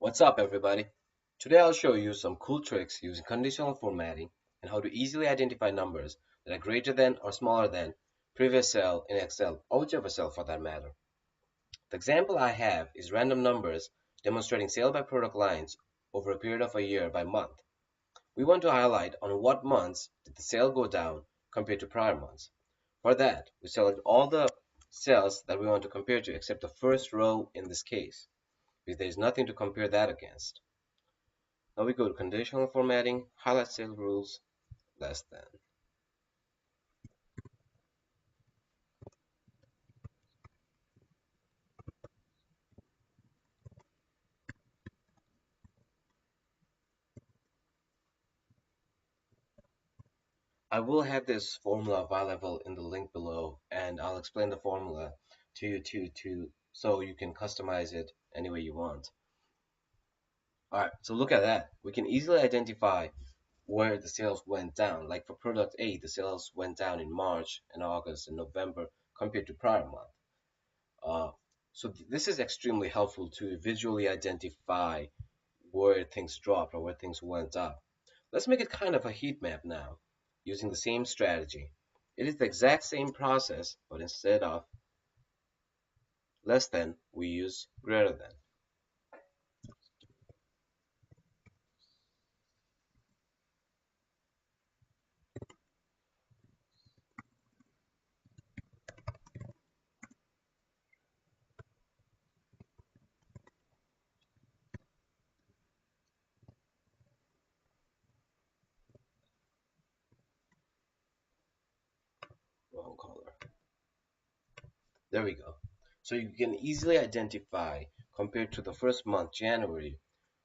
What's up, everybody? Today I'll show you some cool tricks using conditional formatting and how to easily identify numbers that are greater than or smaller than previous cell in Excel or whichever cell for that matter. The example I have is random numbers demonstrating sale by product lines over a period of a year by month. We want to highlight on what months did the sale go down compared to prior months. For that, we select all the cells that we want to compare to except the first row in this case, because there is nothing to compare that against. Now we go to conditional formatting, highlight cell rules, less than. I will have this formula available in the link below, and I'll explain the formula to you too, so you can customize it any way you want. Alright, so look at that. We can easily identify where the sales went down. Like for product A, the sales went down in March and August and November compared to prior month. Uh, this is extremely helpful to visually identify where things dropped or where things went up. Let's make it kind of a heat map now, using the same strategy. It is the exact same process, but instead of less than, we use greater than. Wrong color. There we go. So you can easily identify, compared to the first month, January,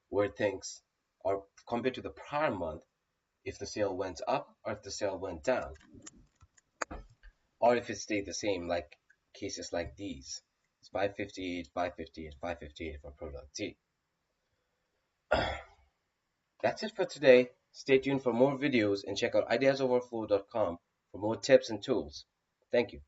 where things are compared to the prior month, if the sale went up or if the sale went down, or if it stayed the same, like cases like these. It's 558, 558, 558 for product T. That's it for today. Stay tuned for more videos and check out ideasoverflow.com for more tips and tools. Thank you.